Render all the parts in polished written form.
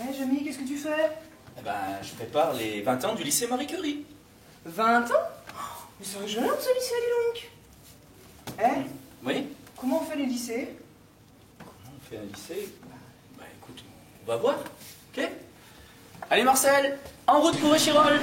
Eh, Jamy, qu'est-ce que tu fais? Eh ben, je prépare les 20 ans du lycée Marie Curie. 20 ans? Mais c'est jeune ce lycée, dis donc. Eh, Oui? comment on fait les lycées? Comment on fait un lycée? Bah écoute, on va voir, ok? Allez Marcel, en route pour Échirol!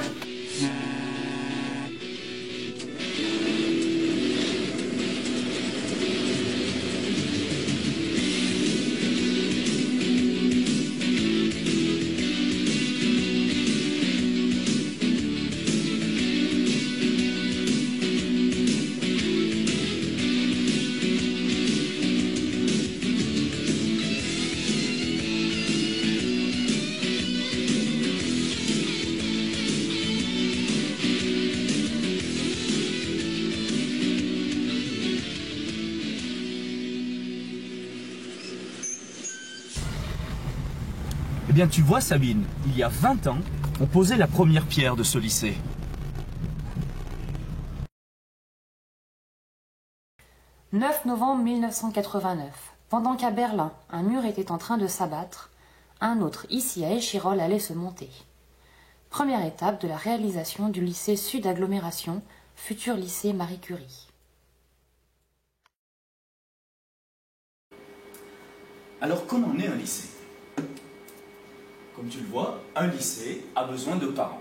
Eh bien, tu vois, Sabine, il y a 20 ans, on posait la première pierre de ce lycée. « 9 novembre 1989. Pendant qu'à Berlin, un mur était en train de s'abattre, un autre, ici à Échirol, allait se monter. Première étape de la réalisation du lycée Sud Agglomération, futur lycée Marie Curie. Alors, comment naît un lycée? Comme tu le vois, un lycée a besoin de parents.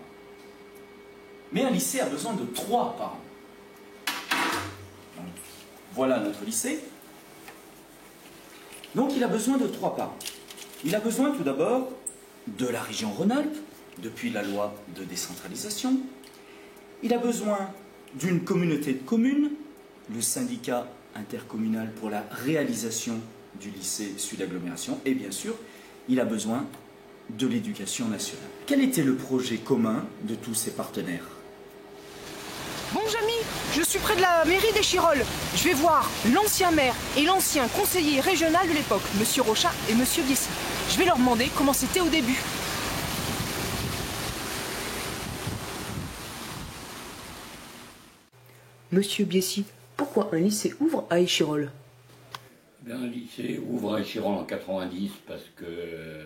Mais un lycée a besoin de 3 parents. Donc, voilà notre lycée. Donc il a besoin de 3 parents. Il a besoin tout d'abord de la région Rhône-Alpes, depuis la loi de décentralisation. Il a besoin d'une communauté de communes, le syndicat intercommunal pour la réalisation du lycée Sud Agglomération. Et bien sûr, il a besoin de l'éducation nationale. Quel était le projet commun de tous ces partenaires? Bon, Jamy, je suis près de la mairie d'Échirol. Je vais voir l'ancien maire et l'ancien conseiller régional de l'époque, Monsieur Rochat et Monsieur Biessy. Je vais leur demander comment c'était au début. Monsieur Biessy, pourquoi un lycée ouvre à Échirol? Un lycée ouvre à Échirol en 90 parce que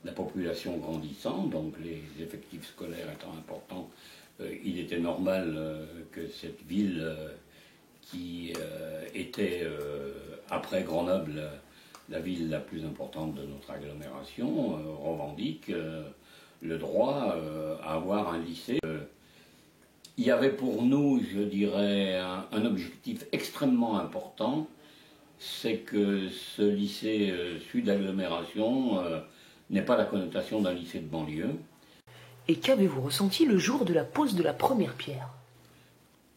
la population grandissant, donc les effectifs scolaires étant importants, il était normal que cette ville qui était, après Grenoble, la ville la plus importante de notre agglomération, revendique le droit à avoir un lycée. Il y avait pour nous, je dirais, un objectif extrêmement important, c'est que ce lycée Sud Agglomération n'ait pas la connotation d'un lycée de banlieue. Et qu'avez-vous ressenti le jour de la pose de la première pierre?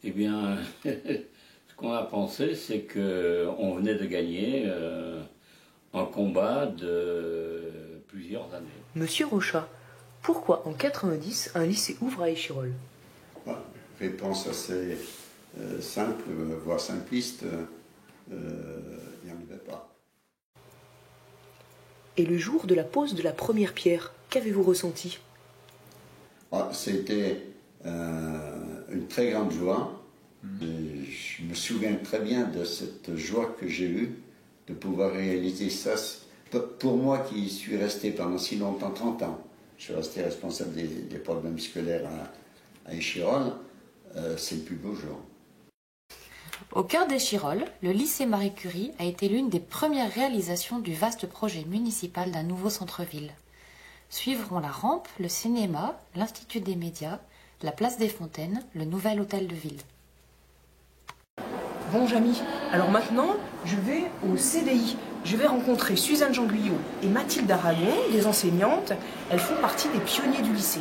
Eh bien, ce qu'on a pensé, c'est qu'on venait de gagner un combat de plusieurs années. Monsieur Rochat, pourquoi en 90 un lycée ouvre à Échirol? Réponse assez simple, voire simpliste, il n'y en avait pas. Et le jour de la pose de la première pierre, qu'avez-vous ressenti? C'était une très grande joie. Je me souviens très bien de cette joie que j'ai eue de pouvoir réaliser ça. Pour moi qui suis resté pendant si longtemps, 30 ans, je suis resté responsable des problèmes scolaires à Échirol, c'est le plus beau jour. Au cœur d'Échirol, le lycée Marie Curie a été l'une des premières réalisations du vaste projet municipal d'un nouveau centre-ville. Suivront la rampe, le cinéma, l'Institut des médias, la place des Fontaines, le nouvel hôtel de ville. Bon, Jamy, alors maintenant, je vais au CDI. Je vais rencontrer Suzanne Jean-Guyot et Mathilde Aragon, des enseignantes. Elles font partie des pionniers du lycée.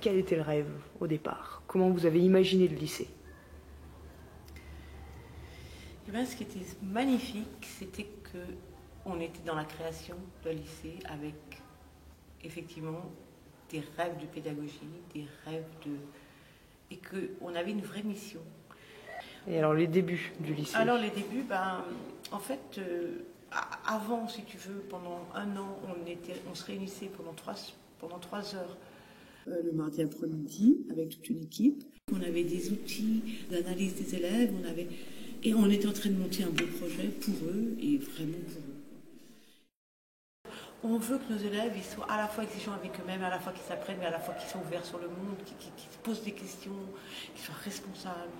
Quel était le rêve au départ? Comment vous avez imaginé le lycée? Eh bien, ce qui était magnifique, c'était qu'on était dans la création d'un lycée avec effectivement des rêves de pédagogie, des rêves et qu'on avait une vraie mission. Et alors les débuts du lycée? Alors les débuts, en fait, avant, si tu veux, pendant un an, on se réunissait pendant 3 heures. Le mardi après-midi, avec toute une équipe. On avait des outils d'analyse des élèves, et on était en train de monter un beau projet pour eux, et vraiment pour eux. On veut que nos élèves ils soient à la fois exigeants avec eux-mêmes, à la fois qu'ils apprennent, mais à la fois qu'ils soient ouverts sur le monde, qu'ils se posent des questions, qu'ils soient responsables.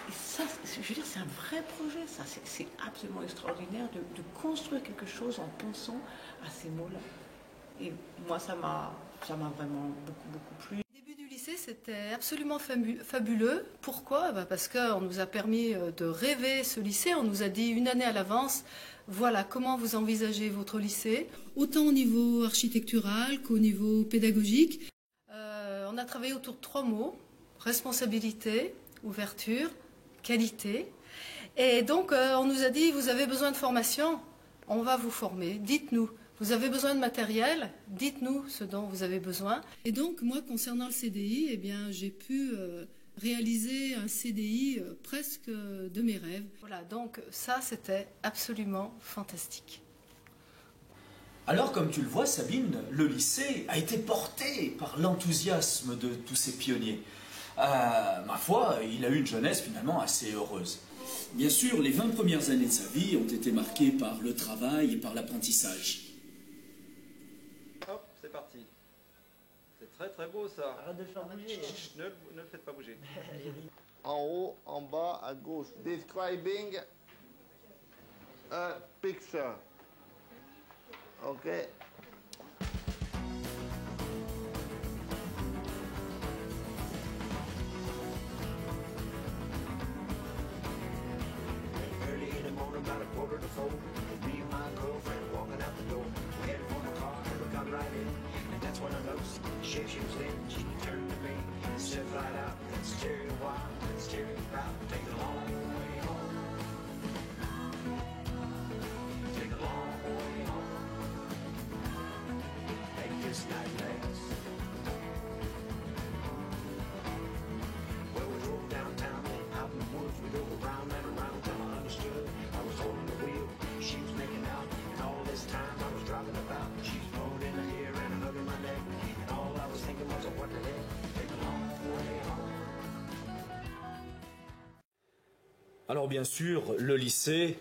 Et ça, je veux dire, c'est un vrai projet, ça. C'est absolument extraordinaire de construire quelque chose en pensant à ces mots-là. Et moi, ça m'a vraiment beaucoup plu. Le début du lycée, c'était absolument fabuleux. Pourquoi? Parce qu'on nous a permis de rêver ce lycée. On nous a dit une année à l'avance, voilà comment vous envisagez votre lycée, autant au niveau architectural qu'au niveau pédagogique. On a travaillé autour de 3 mots, responsabilité, ouverture, qualité. Et donc, on nous a dit, vous avez besoin de formation, on va vous former, dites-nous. Vous avez besoin de matériel, dites-nous ce dont vous avez besoin. Et donc, moi, concernant le CDI, eh bien, j'ai pu réaliser un CDI presque de mes rêves. Voilà, donc ça, c'était absolument fantastique. Alors, comme tu le vois, Sabine, le lycée a été porté par l'enthousiasme de tous ces pionniers. Ma foi, il a eu une jeunesse finalement assez heureuse. Bien sûr, les 20 premières années de sa vie ont été marquées par le travail et par l'apprentissage. Hop, c'est parti. C'est très très beau ça. Arrête de faire bouger. Ne le faites pas bouger. En haut, en bas, à gauche. Describing a picture. Ok. Early in the morning, about 3:45, me and my girlfriend walking out the door. We headed for the car, and we got right in. And that's when I noticed the shape she was in. She turned to me and said flat out, "Let's tear it a while, let's tear it about, take a long way home. Take a long way home. Make this night last." Well, we drove downtown and out in the woods. We drove around and around till I understood. I was holding the wheel, she was making out, and all this time I was driving about. She's blowing in her hair and hugging my neck, and all I was thinking was, oh, what the heck, take a long way home. Alors bien sûr, le lycée,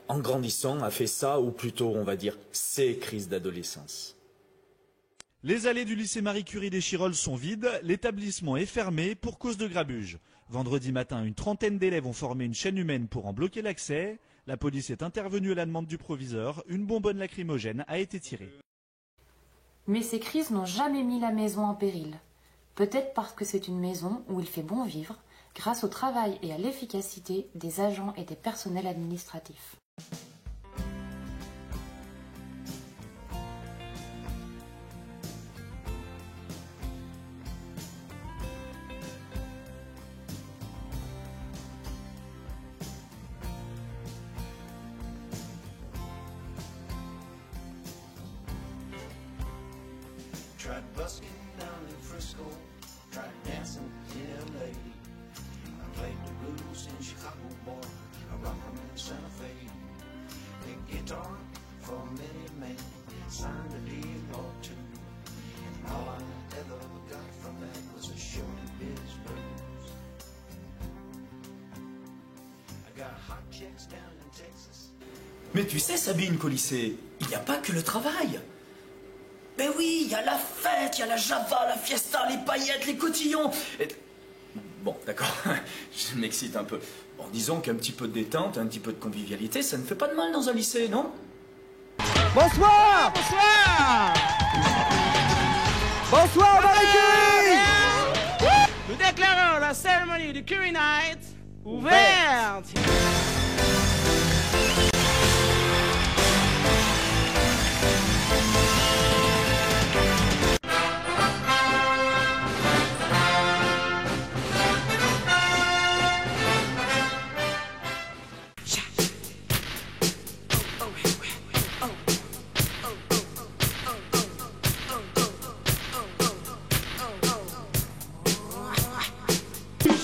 en grandissant, a fait ça, ou plutôt, on va dire, ces crises d'adolescence. Les allées du lycée Marie Curie d'Échirolles sont vides, l'établissement est fermé pour cause de grabuge. Vendredi matin, une trentaine d'élèves ont formé une chaîne humaine pour en bloquer l'accès. La police est intervenue à la demande du proviseur, une bonbonne lacrymogène a été tirée. Mais ces crises n'ont jamais mis la maison en péril. Peut-être parce que c'est une maison où il fait bon vivre, grâce au travail et à l'efficacité des agents et des personnels administratifs. Tried busking down in Frisco, tried dancing in LA. I played the blues in Chicago, boy, I rock 'em in Santa Fe. A guitar for many men, signed a deal or two. And all I ever got from that was a showbiz blues. I got hot chicks down in Texas. Mais tu sais, Sabine, qu'au lycée, il n'y a pas que le travail. Ben oui, il y a la fête, il y a la java, la fiesta, les paillettes, les cotillons. Et... Bon, d'accord, je m'excite un peu. Bon, disons qu'un petit peu de détente, un petit peu de convivialité, ça ne fait pas de mal dans un lycée, non? Bonsoir! Bonsoir! Bonsoir, Marie Curie! Nous déclarons la cérémonie du Curie Night ouverte!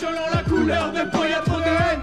Selon la couleur de peau, y'a trop de haine.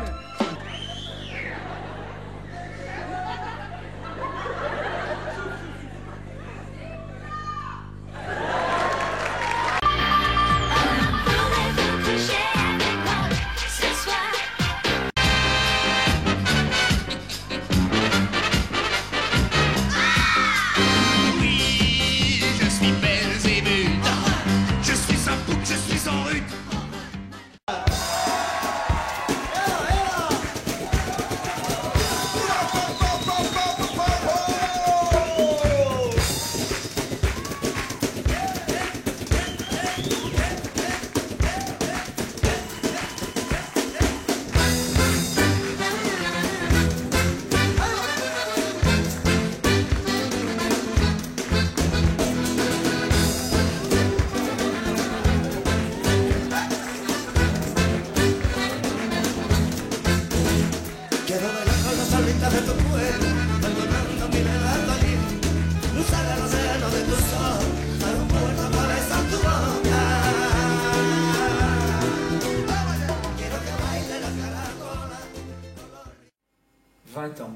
20 ans,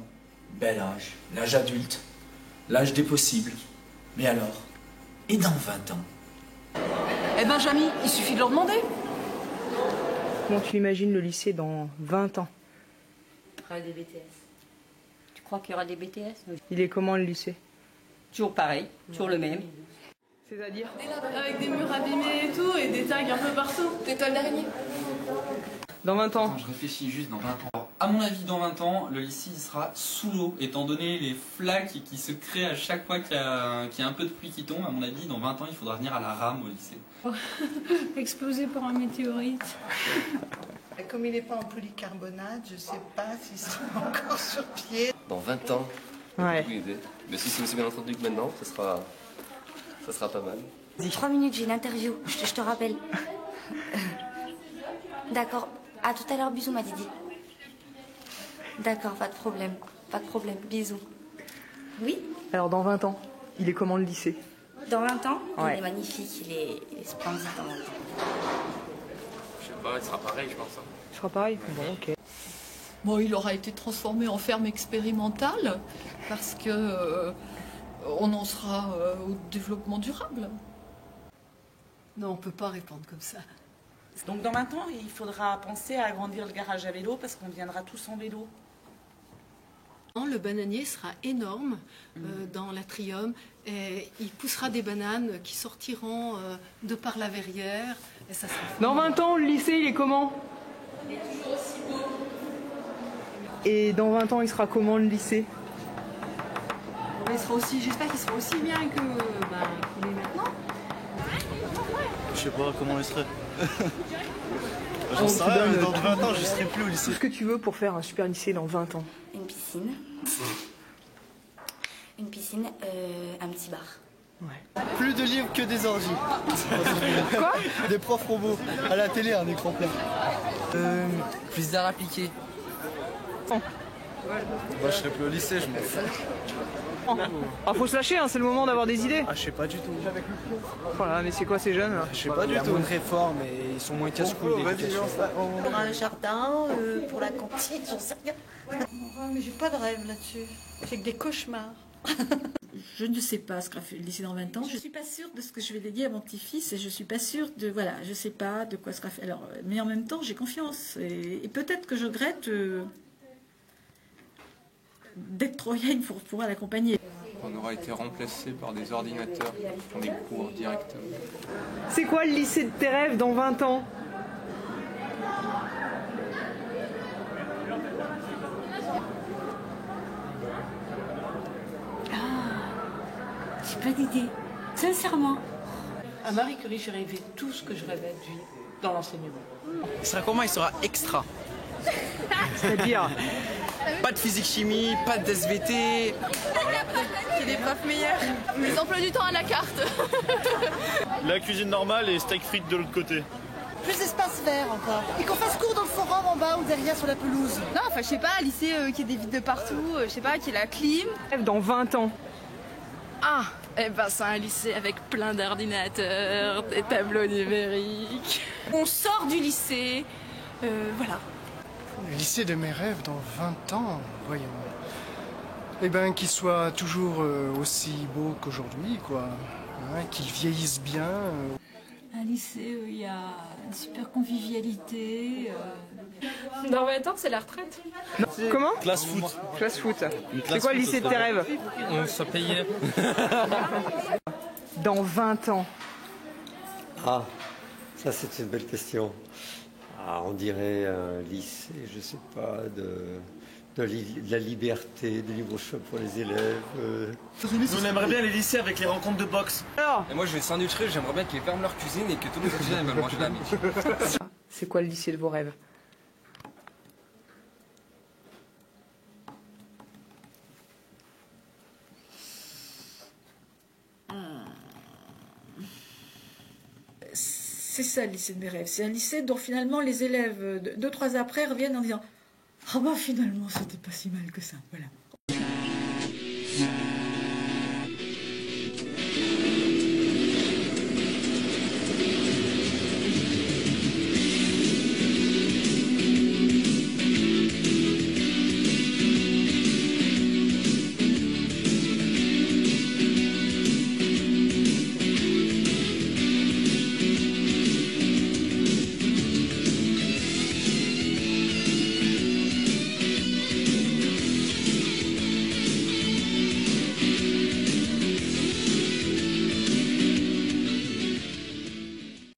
bel âge, l'âge adulte, l'âge des possibles. Mais alors, et dans 20 ans? Eh ben, Jamy, il suffit de leur demander. Comment tu imagines le lycée dans 20 ans? Il y aura des BTS. Tu crois qu'il y aura des BTS? Il est comment le lycée? Toujours pareil, toujours le même. C'est-à-dire? Avec des murs abîmés et tout, et des tags un peu partout. Des toiles d'araignée. Dans 20 ans. Attends, je réfléchis juste dans 20 ans. Alors, à mon avis, dans 20 ans, le lycée il sera sous l'eau, étant donné les flaques qui se créent à chaque fois qu'il y a un peu de pluie qui tombe. À mon avis, dans 20 ans, il faudra venir à la rame au lycée. Explosé par un météorite. Comme il n'est pas en polycarbonate, je ne sais pas s'il sera encore sur pied. Dans 20 ans, ouais. Aucune idée. Mais si c'est aussi bien entendu que maintenant, ça sera pas mal. 3 minutes, j'ai une interview, je te rappelle. D'accord, à tout à l'heure, bisous ma Didi. D'accord, pas de problème, bisous. Oui? Alors dans 20 ans, il est comment le lycée? Dans 20 ans, ouais. Il est magnifique, il est splendide dans 20 ans. Je sais pas, il sera pareil, je pense. Il sera pareil? Bon, ok. Bon, il aura été transformé en ferme expérimentale parce que on en sera au développement durable. Non, on peut pas répondre comme ça. Donc dans 20 ans, il faudra penser à agrandir le garage à vélo parce qu'on viendra tous en vélo. Le bananier sera énorme dans l'atrium et il poussera des bananes qui sortiront de par la verrière. Et ça sera... Dans 20 ans, le lycée, il est comment? Il est toujours aussi beau. Et dans 20 ans, il sera comment le lycée? Il sera aussi, j'espère qu'il sera aussi bien qu'il est maintenant. Je sais pas comment il serait. J'en sais rien, mais dans 20 ans, je serai plus au lycée. Tout ce que tu veux pour faire un super lycée dans 20 ans? Une piscine. Un petit bar. Ouais. Plus de livres que des orgies. Quoi? Des profs robots. À la télé, un écran plat. Plus d'art appliqué. Moi, je serai plus au lycée, je m'en fous. Ah, faut se lâcher, hein, c'est le moment d'avoir des idées. Ah, je sais pas du tout. Voilà, mais c'est quoi ces jeunes là? Je sais pas du tout. Il y a moins de réformes et ils sont moins casse-couilles. Pour un jardin, pour la cantine, j'en sais rien. Mais j'ai pas de rêve là-dessus. J'ai que des cauchemars. Je ne sais pas ce qu'a fait le lycée dans 20 ans. Je ne suis pas sûre de ce que je vais léguer à mon petit-fils et je ne suis pas sûre de... Voilà, je ne sais pas de quoi sera fait. Alors, mais en même temps, j'ai confiance. Et peut-être que je regrette d'être trop vieille pour pouvoir l'accompagner. On aura été remplacé par des ordinateurs qui font des cours directement. C'est quoi le lycée de tes rêves dans 20 ans? J'ai pas d'idée, sincèrement. À Marie Curie, j'ai rêvé tout ce que je rêvais de vivre dans l'enseignement. Il sera comment? Il sera extra. C'est-à-dire? Pas de physique-chimie, pas de SVT. C'est des profs meilleurs. Les emplois du temps à la carte. La cuisine normale et steak frites de l'autre côté. Plus d'espace vert encore. Et qu'on fasse cours dans le forum en bas ou derrière sur la pelouse. Non, enfin, je sais pas, un lycée qui ait des vitres de partout, je sais pas, qui ait la clim. Dans 20 ans. Ah, eh ben c'est un lycée avec plein d'ordinateurs, des tableaux numériques. On sort du lycée, voilà. Le lycée de mes rêves dans 20 ans, voyons. Eh ben, qu'il soit toujours aussi beau qu'aujourd'hui, quoi. Hein, qu'il vieillisse bien. Un lycée où il y a une super convivialité. Dans 20 ans, c'est la retraite. Non. Comment? Classe foot. Classe foot. C'est quoi le lycée de tes rêves? On se payait. Dans 20 ans. Ah, ça c'est une belle question. Ah, on dirait un lycée, je sais pas, de la liberté, de libre choix pour les élèves. Nous, on aimerait bien les lycées avec les rencontres de boxe. Et moi je vais sandwicherie, j'aimerais bien qu'ils ferment leur cuisine et que tous les étudiants veulent manger la midi. C'est quoi le lycée de vos rêves? C'est ça le lycée de mes rêves. C'est un lycée dont finalement les élèves, 2-3 ans après, reviennent en disant « Ah bah finalement, c'était pas si mal que ça. » Voilà.